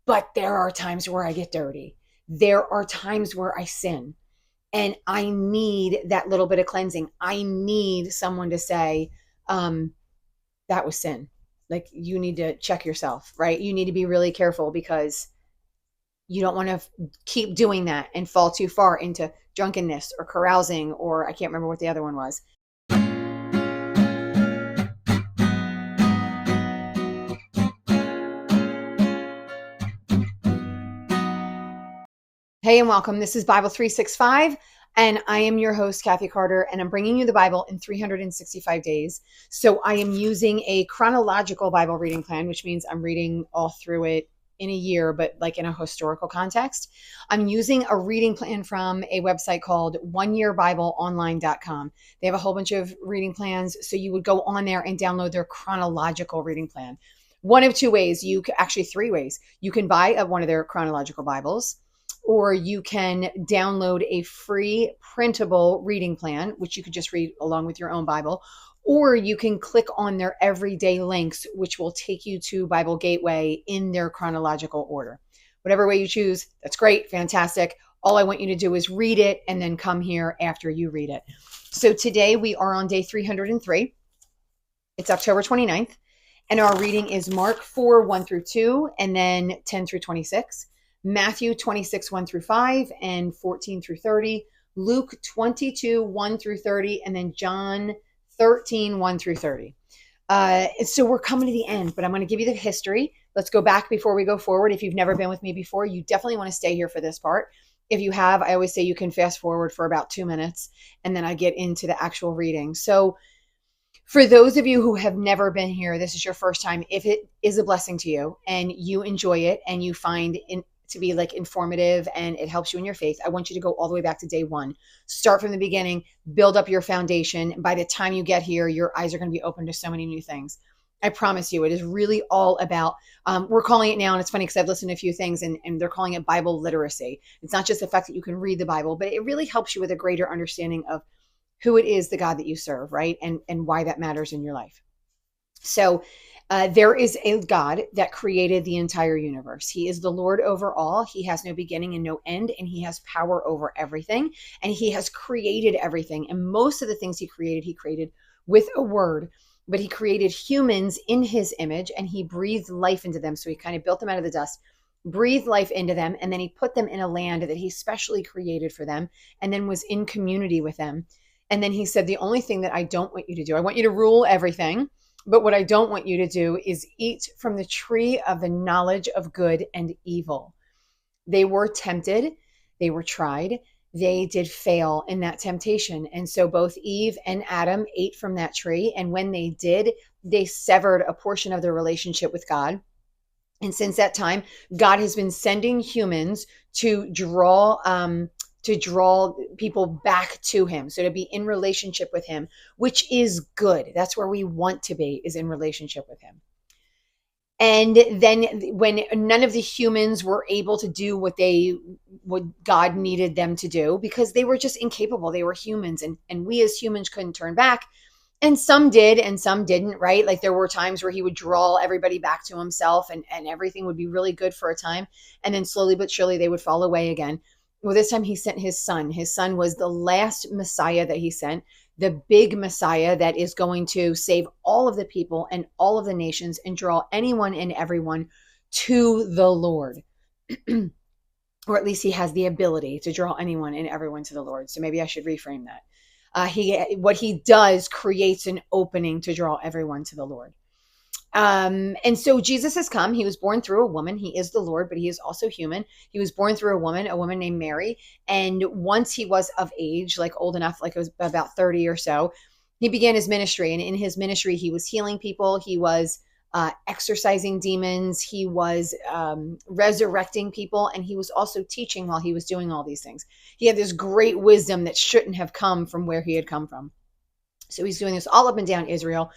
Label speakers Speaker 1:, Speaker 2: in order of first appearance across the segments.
Speaker 1: But there are times where I get dirty. There are times where I sin. And I need that little bit of cleansing. I need someone to say, that was sin. Like, you need to check yourself, right? You need to be really careful, because you don't want to keep doing that and fall too far into drunkenness or carousing, or I can't remember what the other one was. Hey, and welcome. This is Bible 365, and I am your host, Kathy Carter, and I'm bringing you the Bible in 365 days. So I am using a chronological Bible reading plan, which means I'm reading all through it in a year, but like in a historical context. I'm using a reading plan from a website called oneyearbibleonline.com. They have a whole bunch of reading plans, so you would go on there and download their chronological reading plan. One of two ways, actually three ways. You can buy one of their chronological Bibles, or you can download a free printable reading plan, which you could just read along with your own Bible, or you can click on their everyday links, which will take you to Bible Gateway in their chronological order. Whatever way you choose, that's great, fantastic. All I want you to do is read it and then come here after you read it. So today we are on day 303. It's October 29th, and our reading is Mark 4, 1 through 2, and then 10 through 26. Matthew 26, 1 through 5, and 14 through 30, Luke 22, 1 through 30, and then John 13, 1 through 30. So we're coming to the end, but I'm going to give you the history. Let's go back before we go forward. If you've never been with me before, you definitely want to stay here for this part. If you have, I always say you can fast forward for about 2 minutes, and then I get into the actual reading. So for those of you who have never been here, this is your first time. If it is a blessing to you and you enjoy it and you find to be like informative and it helps you in your faith, I want you to go all the way back to day one. Start from the beginning, build up your foundation. By the time you get here, your eyes are going to be open to so many new things. I promise you, it is really all about, we're calling it now, and it's funny because I've listened to a few things and they're calling it Bible literacy. It's not just the fact that you can read the Bible, but it really helps you with a greater understanding of who it is, the God that you serve, right? And why that matters in your life. So there is a God that created the entire universe. He is the Lord over all. He has no beginning and no end, and he has power over everything. And he has created everything. And most of the things he created with a word. But he created humans in his image, and he breathed life into them. So he kind of built them out of the dust, breathed life into them, and then he put them in a land that he specially created for them, and then was in community with them. And then he said, the only thing that I don't want you to do, I want you to rule everything. But what I don't want you to do is eat from the tree of the knowledge of good and evil. They were tempted. They were tried. They did fail in that temptation. And so both Eve and Adam ate from that tree. And when they did, they severed a portion of their relationship with God. And since that time, God has been sending humans to draw people back to him. So to be in relationship with him, which is good. That's where we want to be, is in relationship with him. And then when none of the humans were able to do what God needed them to do, because they were just incapable, they were humans, and we as humans couldn't turn back. And some did and some didn't, right? Like there were times where he would draw everybody back to himself and everything would be really good for a time. And then slowly but surely they would fall away again. Well, this time he sent his son. His son was the last Messiah that he sent, the big Messiah that is going to save all of the people and all of the nations and draw anyone and everyone to the Lord. Or at least he has the ability to draw anyone and everyone to the Lord. So maybe I should reframe that. What he does creates an opening to draw everyone to the Lord. And so Jesus has come. He was born through a woman. He is the Lord, but he is also human. He was born through a woman named Mary. And once he was of age, like old enough, like it was about 30 or so, he began his ministry. And in his ministry, he was healing people. He was exorcising demons. He was resurrecting people. And he was also teaching while he was doing all these things. He had this great wisdom that shouldn't have come from where he had come from. So he's doing this all up and down Israel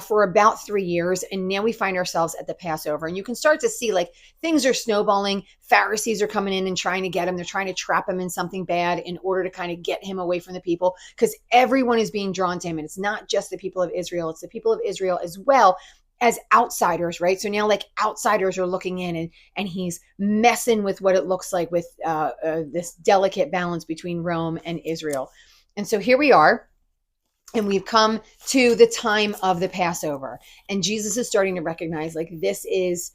Speaker 1: for about 3 years. And now we find ourselves at the Passover. And you can start to see like things are snowballing. Pharisees are coming in and trying to get him. They're trying to trap him in something bad in order to kind of get him away from the people, because everyone is being drawn to him. And it's not just the people of Israel. It's the people of Israel as well. as outsiders, right? So now like outsiders are looking in, and he's messing with what it looks like with this delicate balance between Rome and Israel. And so here we are, and we've come to the time of the Passover, and Jesus is starting to recognize like this is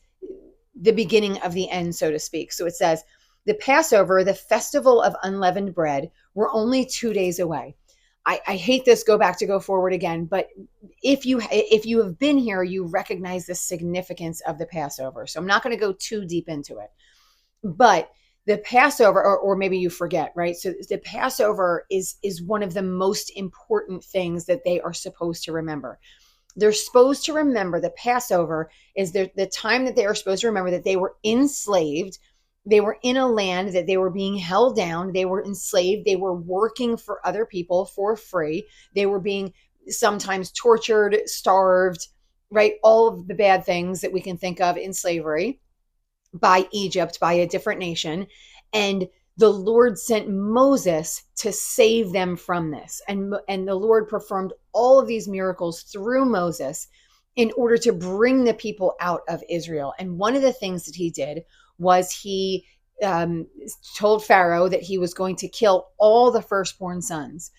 Speaker 1: the beginning of the end, so to speak. So it says, the Passover, the festival of unleavened bread, were only 2 days away. I hate this go forward again, but if you have been here, you recognize the significance of the Passover. So I'm not going to go too deep into it, but the Passover, or maybe you forget, right? So the Passover is one of the most important things that they are supposed to remember. They're supposed to remember the Passover is the time that they are supposed to remember that they were enslaved. They were in a land that they were being held down. They were enslaved. They were working for other people for free. They were being sometimes tortured, starved, right? All of the bad things that we can think of in slavery by Egypt, by a different nation. And the Lord sent Moses to save them from this. And the Lord performed all of these miracles through Moses in order to bring the people out of Israel. And one of the things that he did was he told Pharaoh that he was going to kill all the firstborn sons.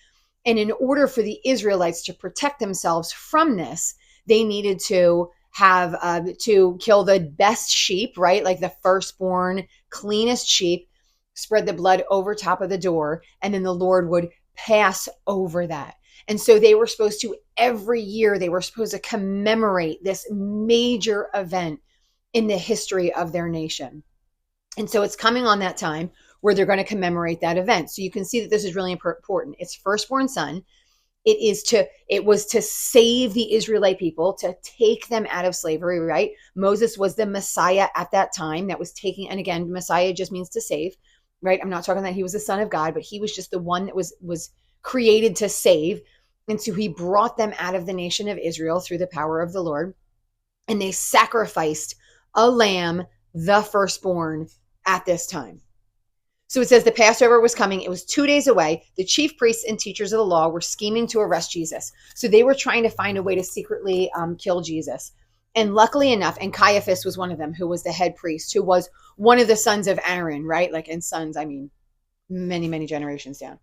Speaker 1: And in order for the Israelites to protect themselves from this, they needed to have to kill the best sheep, right? Like the firstborn, cleanest sheep, spread the blood over top of the door, and then the Lord would pass over that. And so they were supposed to, every year, they were supposed to commemorate this major event in the history of their nation. And so it's coming on that time where they're going to commemorate that event. So you can see that this is really important. It's firstborn son. It was to save the Israelite people, to take them out of slavery, right? Moses was the Messiah at that time that was taking, and again, Messiah just means to save, right? I'm not talking that he was the son of God, but he was just the one that was created to save. And so he brought them out of the nation of Israel through the power of the Lord. And they sacrificed a lamb, the firstborn, at this time. So it says the Passover was coming. It was 2 days away. The chief priests and teachers of the law were scheming to arrest Jesus. So they were trying to find a way to secretly kill Jesus. And luckily enough, and Caiaphas was one of them, who was the head priest, who was one of the sons of Aaron, right? Like, and sons, I mean, many, many generations down.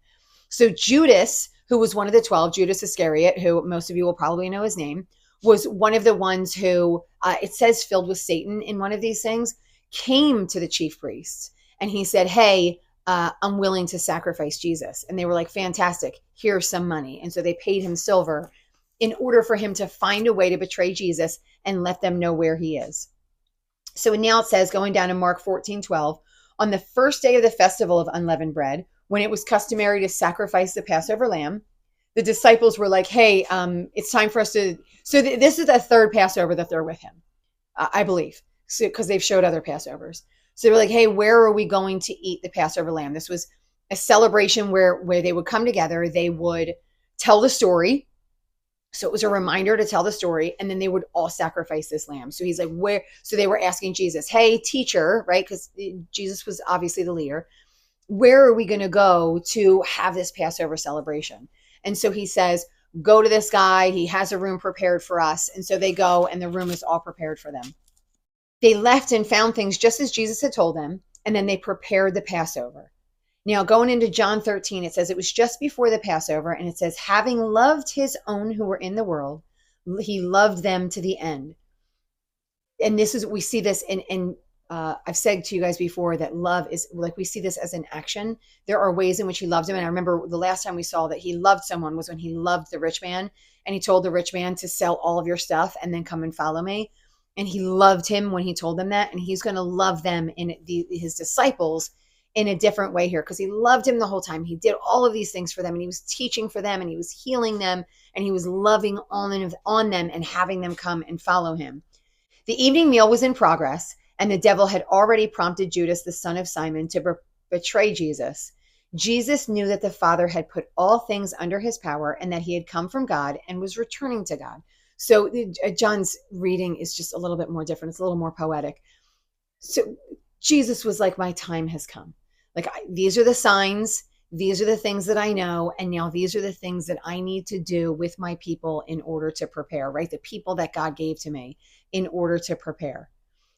Speaker 1: So Judas, who was one of the 12, Judas Iscariot, who most of you will probably know his name, was one of the ones who, it says filled with Satan in one of these things, came to the chief priests. And he said, hey, I'm willing to sacrifice Jesus. And they were like, fantastic, here's some money. And so they paid him silver in order for him to find a way to betray Jesus and let them know where he is. So now it says, going down in Mark 14:12, on the first day of the festival of unleavened bread, when it was customary to sacrifice the Passover lamb, the disciples were like, hey, it's time for us to, so this is the third Passover that they're with him, I believe, because they've showed other Passovers. So they were like, hey, where are we going to eat the Passover lamb? This was a celebration where they would come together. They would tell the story. So it was a reminder to tell the story. And then they would all sacrifice this lamb. So he's like, where? So they were asking Jesus, hey, teacher, right? Because Jesus was obviously the leader. Where are we going to go to have this Passover celebration? And so he says, go to this guy. He has a room prepared for us. And so they go, and the room is all prepared for them. They left and found things just as Jesus had told them, and then they prepared the Passover. Now, going into John 13, it says it was just before the Passover, and it says, having loved his own who were in the world, he loved them to the end. And this is, we see this in I've said to you guys before that love is like, we see this as an action. There are ways in which he loved him. And I remember the last time we saw that he loved someone was when he loved the rich man, and he told the rich man to sell all of your stuff and then come and follow me. And he loved him when he told them that. And he's going to love them in his disciples in a different way here, because he loved him the whole time. He did all of these things for them, and he was teaching for them, and he was healing them, and he was loving on them and having them come and follow him. The evening meal was in progress, and the devil had already prompted Judas, the son of Simon, to betray Jesus. Jesus knew that the Father had put all things under his power, and that he had come from God and was returning to God. So John's reading is just a little bit more different. It's a little more poetic. So Jesus was like, my time has come. Like, these are the signs. these are the things that I know. And now these are the things that I need to do with my people in order to prepare, right? The people that God gave to me in order to prepare.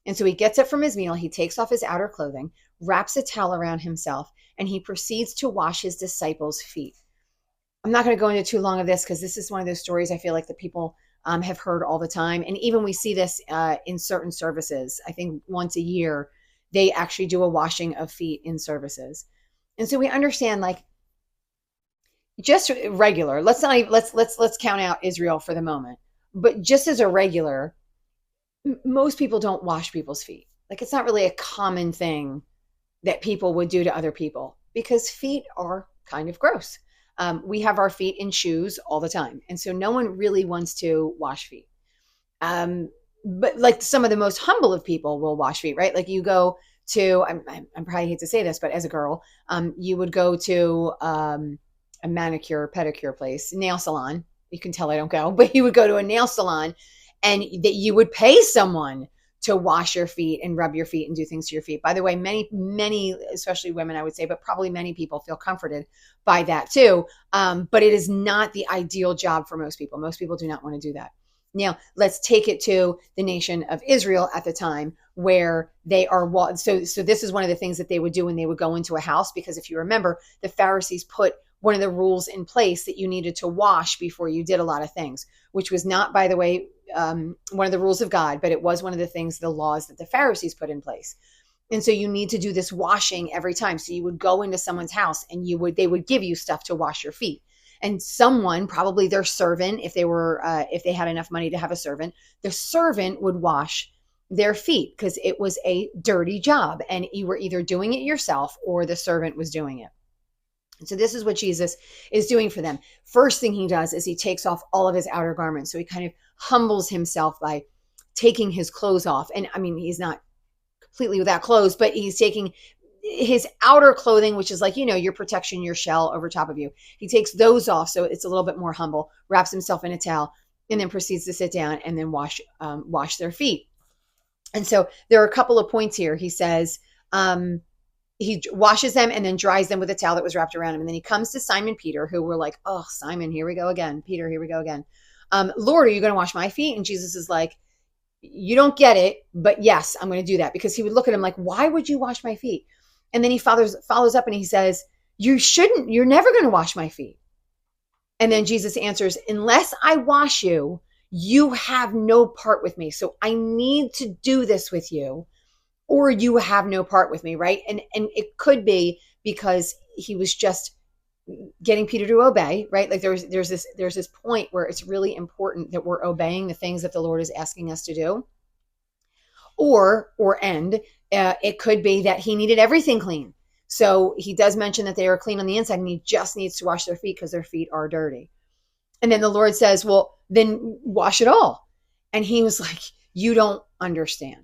Speaker 1: And so he gets up from his meal, he takes off his outer clothing, wraps a towel around himself, and he proceeds to wash his disciples' feet. I'm not going to go into too long of this because this is one of those stories I feel like that people have heard all the time. And even we see this in certain services. I think once a year, they actually do a washing of feet in services. And so we understand like just regular, let's not even, let's count out Israel for the moment, but just as a regular, most people don't wash people's feet. Like it's not really a common thing that people would do to other people because feet are kind of gross. We have our feet in shoes all the time. And so no one really wants to wash feet. But like some of the most humble of people will wash feet, right? Like you go to, I'm probably hate to say this, but as a girl, you would go to a manicure, pedicure place, nail salon. You can tell I don't go, but you would go to a nail salon and that you would pay someone to wash your feet and rub your feet and do things to your feet. By the way, many, especially women, I would say, but probably many people feel comforted by that too. But it is not the ideal job for most people. Most people do not want to do that. Now, let's take it to the nation of Israel at the time where they are. So this is one of the things that they would do when they would go into a house, because if you remember, the Pharisees put one of the rules in place that you needed to wash before you did a lot of things, which was not, by the way, one of the rules of God, but it was one of the things, the laws that the Pharisees put in place. And so you need to do this washing every time. So you would go into someone's house and they would give you stuff to wash your feet. And someone, probably their servant, if they had enough money to have a servant, the servant would wash their feet because it was a dirty job and you were either doing it yourself or the servant was doing it. And so this is what Jesus is doing for them. First thing he does is he takes off all of his outer garments. So he kind of humbles himself by taking his clothes off. And I mean, he's not completely without clothes, but he's taking his outer clothing, which is like, your protection, your shell over top of you. He takes those off. So it's a little bit more humble, wraps himself in a towel, and then proceeds to sit down and then wash their feet. And so there are a couple of points here. He says, he washes them and then dries them with a towel that was wrapped around him. And then he comes to Simon Peter, who were like, oh, Simon, here we go again. Peter, here we go again. Lord, are you going to wash my feet? And Jesus is like, you don't get it, but yes, I'm going to do that. Because he would look at him like, why would you wash my feet? And then he follows up and he says, you're never going to wash my feet. And then Jesus answers, unless I wash you, you have no part with me. So I need to do this with you, or you have no part with me, right? And it could be because he was just getting Peter to obey, right? Like there's this point where it's really important that we're obeying the things that the Lord is asking us to do. It could be that he needed everything clean. So he does mention that they are clean on the inside and he just needs to wash their feet because their feet are dirty. And then the Lord says, well, then wash it all. And he was like, you don't understand.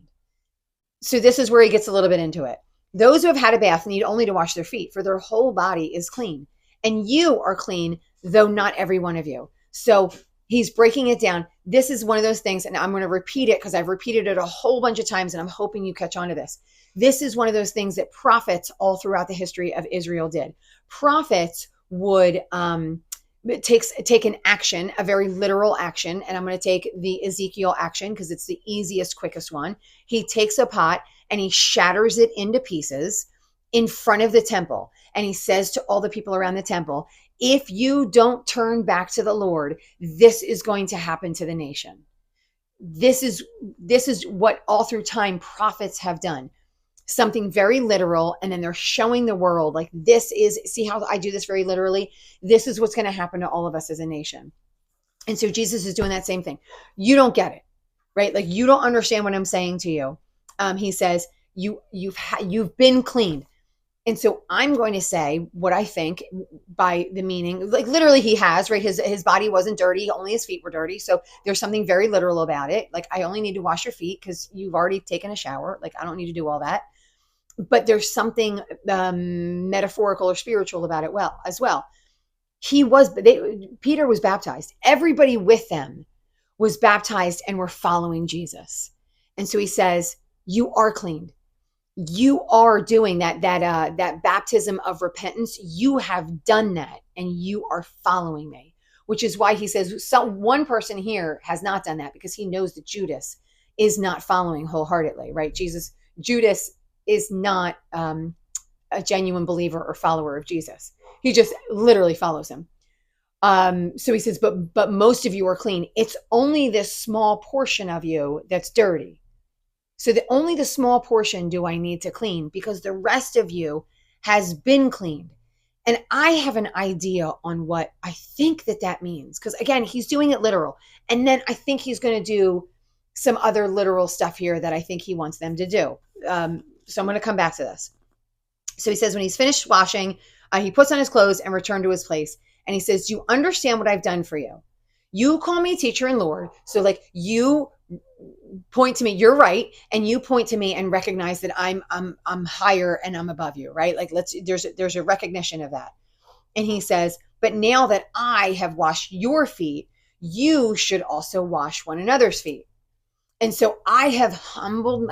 Speaker 1: So this is where he gets a little bit into it. Those who have had a bath need only to wash their feet, for their whole body is clean. And you are clean, though not every one of you. So he's breaking it down. This is one of those things, and I'm going to repeat it because I've repeated it a whole bunch of times, and I'm hoping you catch on to this. This is one of those things that prophets all throughout the history of Israel did. Prophets would take an action, a very literal action, and I'm going to take the Ezekiel action because it's the easiest, quickest one. He takes a pot and he shatters it into pieces in front of the temple. And he says to all the people around the temple, if you don't turn back to the Lord, this is going to happen to the nation. This is what all through time prophets have done. Something very literal, and then they're showing the world like see how I do this very literally? This is what's going to happen to all of us as a nation. And so Jesus is doing that same thing. You don't get it, right? Like you don't understand what I'm saying to you. He says, you've been cleaned. And so I'm going to say what I think by the meaning, like literally he has, right? His body wasn't dirty. Only his feet were dirty. So there's something very literal about it. Like I only need to wash your feet because you've already taken a shower. Like I don't need to do all that. But there's something metaphorical or spiritual about it as well. Peter was baptized. Everybody with them was baptized and were following Jesus. And so he says, you are clean. you are doing that baptism of repentance. You have done that and you are following me, which is why he says one person here has not done that, because he knows that Judas is not following wholeheartedly, right? Judas is not a genuine believer or follower of Jesus. He just literally follows him. So he says, but most of you are clean. It's only this small portion of you that's dirty. So only the small portion do I need to clean, because the rest of you has been cleaned. And I have an idea on what I think that means. Because again, he's doing it literal. And then I think he's going to do some other literal stuff here that I think he wants them to do. So I'm going to come back to this. So he says, when he's finished washing, he puts on his clothes and returned to his place. And he says, do you understand what I've done for you? You call me teacher and Lord. So like, you point to me, you're right, and you point to me and recognize that I'm higher and I'm above you, right? Like there's a recognition of that. And he says, but now that I have washed your feet, you should also wash one another's feet. And so I have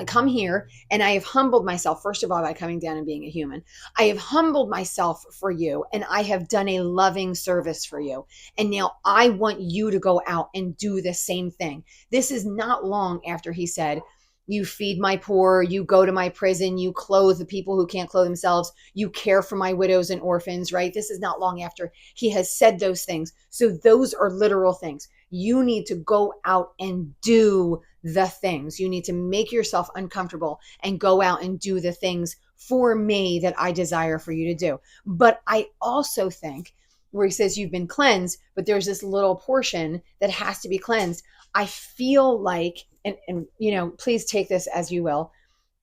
Speaker 1: come here and I have humbled myself, first of all, by coming down and being a human. I have humbled myself for you, and I have done a loving service for you. And now I want you to go out and do the same thing. This is not long after he said, you feed my poor, you go to my prison, you clothe the people who can't clothe themselves, you care for my widows and orphans, right? This is not long after he has said those things. So those are literal things. You need to go out and do the things. You need to make yourself uncomfortable and go out and do the things for me that I desire for you to do. But I also think where he says you've been cleansed, but there's this little portion that has to be cleansed. I feel like, and you know, please take this as you will,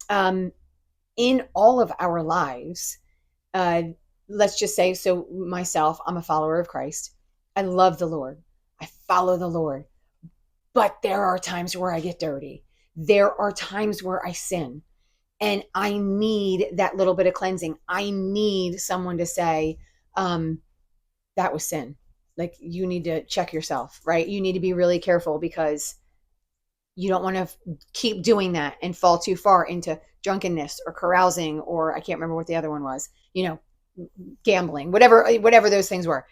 Speaker 1: in all of our lives, let's just say, so myself, I'm a follower of Christ. I love the Lord. I follow the Lord. But there are times where I get dirty. There are times where I sin. And I need that little bit of cleansing. I need someone to say, that was sin. Like, you need to check yourself, right? You need to be really careful, because you don't want to keep doing that and fall too far into drunkenness or carousing, or I can't remember what the other one was, you know, gambling, whatever those things were.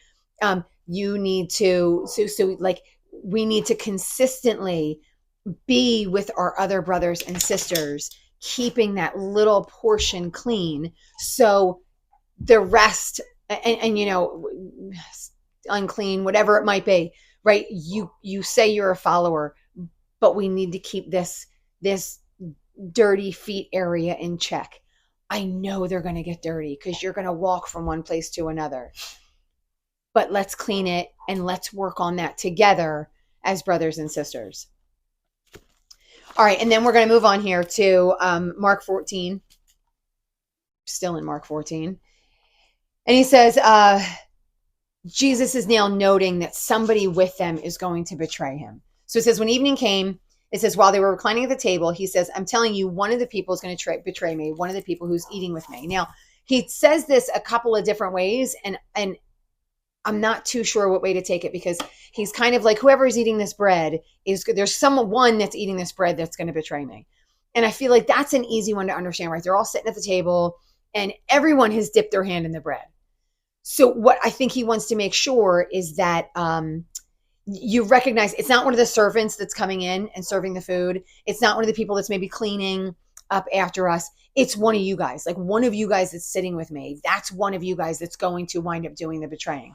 Speaker 1: You need to, so like, we need to consistently be with our other brothers and sisters, keeping that little portion clean. So the rest, and you know, unclean, whatever it might be, right? You say you're a follower, but we need to keep this dirty feet area in check. I know they're going to get dirty because you're going to walk from one place to another. But let's clean it and let's work on that together as brothers and sisters. All right, and then we're going to move on here to Mark 14. Still in Mark 14. And he says, Jesus is now noting that somebody with them is going to betray him. So it says, when evening came, it says, while they were reclining at the table, he says, I'm telling you, one of the people is going to betray me, one of the people who's eating with me. Now, he says this a couple of different ways, and I'm not too sure what way to take it, because he's kind of like, whoever is eating this bread there's someone that's eating this bread that's going to betray me. And I feel like that's an easy one to understand, right? They're all sitting at the table and everyone has dipped their hand in the bread. So what I think he wants to make sure is that you recognize it's not one of the servants that's coming in and serving the food. It's not one of the people that's maybe cleaning up after us. It's one of you guys, like one of you guys that's sitting with me. That's one of you guys that's going to wind up doing the betraying.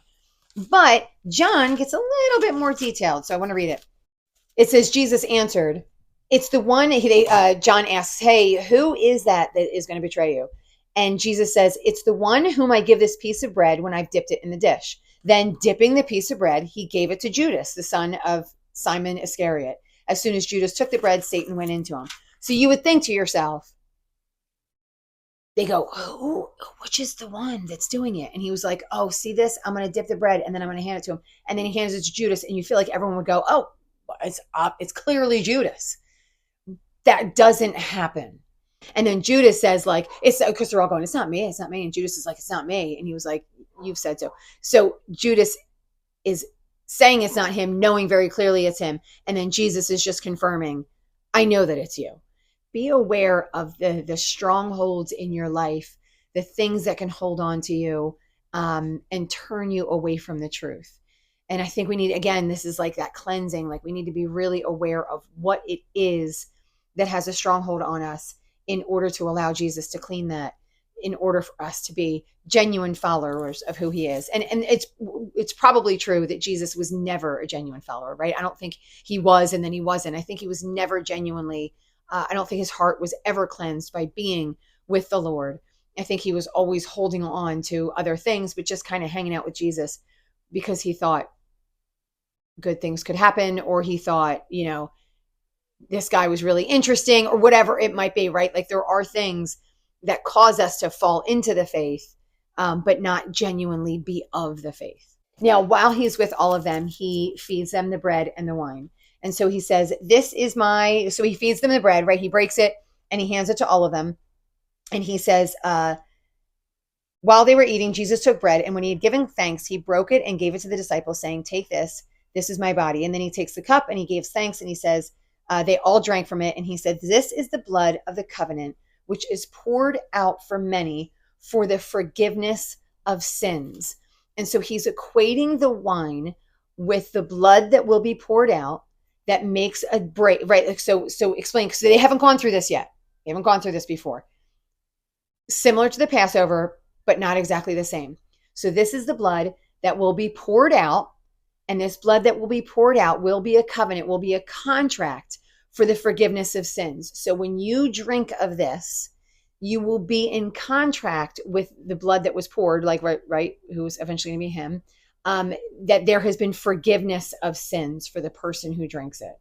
Speaker 1: But John gets a little bit more detailed, so I want to read it. It says, Jesus answered, it's the one, John asks, hey, who is that is going to betray you? And Jesus says, it's the one whom I give this piece of bread when I've dipped it in the dish. Then dipping the piece of bread, he gave it to Judas, the son of Simon Iscariot. As soon as Judas took the bread, Satan went into him. So you would think to yourself, they go, oh, which is the one that's doing it? And he was like, oh, see this? I'm going to dip the bread and then I'm going to hand it to him. And then he hands it to Judas. And you feel like everyone would go, oh, it's clearly Judas. That doesn't happen. And then Judas says, like, it's because they're all going, it's not me. And Judas is like, it's not me. And he was like, you've said so. So Judas is saying it's not him, knowing very clearly it's him. And then Jesus is just confirming, I know that it's you. be aware of the strongholds in your life, the things that can hold on to you, and turn you away from the truth. And I think we need, again, this is like that cleansing. Like we need to be really aware of what it is that has a stronghold on us in order to allow Jesus to clean that, in order for us to be genuine followers of who he is. And it's probably true that Jesus was never a genuine follower, right? I don't think he was and then he wasn't. I think he was never genuinely, I don't think his heart was ever cleansed by being with the Lord. I think he was always holding on to other things, but just kind of hanging out with Jesus because he thought good things could happen, or he thought, this guy was really interesting, or whatever it might be, right? Like there are things that cause us to fall into the faith, but not genuinely be of the faith. Now, while he's with all of them, he feeds them the bread and the wine. And so he says, so he feeds them the bread, right? He breaks it and he hands it to all of them. And he says, while they were eating, Jesus took bread, and when he had given thanks, he broke it and gave it to the disciples, saying, take this, this is my body. And then he takes the cup and he gives thanks, and he says, they all drank from it. And he said, this is the blood of the covenant, which is poured out for many for the forgiveness of sins. And so he's equating the wine with the blood that will be poured out that makes a break, right? Like, so explain, because they haven't gone through this yet. They haven't gone through this before. Similar to the Passover, but not exactly the same. So this is the blood that will be poured out, and this blood that will be poured out will be a covenant, will be a contract for the forgiveness of sins. So when you drink of this, you will be in contract with the blood that was poured, like, right, who's eventually going to be him, that there has been forgiveness of sins for the person who drinks it.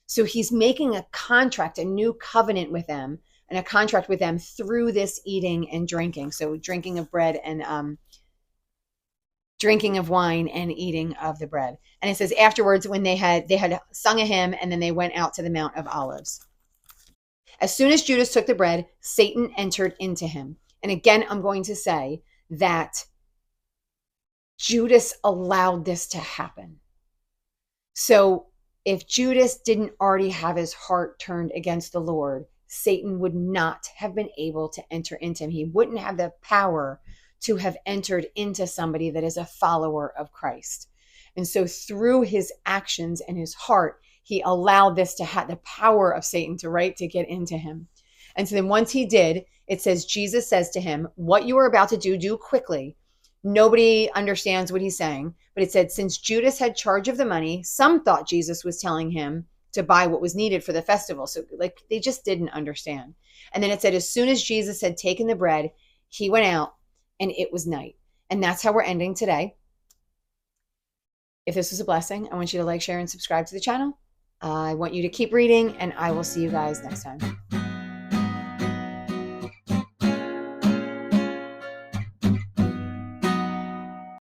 Speaker 1: So he's making a contract, a new covenant with them, and a contract with them through this eating and drinking. So drinking of bread and drinking of wine and eating of the bread. And it says afterwards, when they had sung a hymn, and then they went out to the Mount of Olives. As soon as Judas took the bread, Satan entered into him. And again, I'm going to say that Judas allowed this to happen. So if Judas didn't already have his heart turned against the Lord, Satan would not have been able to enter into him. He wouldn't have the power to have entered into somebody that is a follower of Christ. And so through his actions and his heart, he allowed this to have the power of Satan to get into him. And so then once he did, it says, Jesus says to him, what you are about to do quickly. Nobody understands what he's saying, but it said, since Judas had charge of the money, some thought Jesus was telling him to buy what was needed for the festival. So they just didn't understand. And then it said, as soon as Jesus had taken the bread, he went out, and it was night. And that's how we're ending today. If this was a blessing, I want you to like, share, and subscribe to the channel. I want you to keep reading, and I will see you guys next time.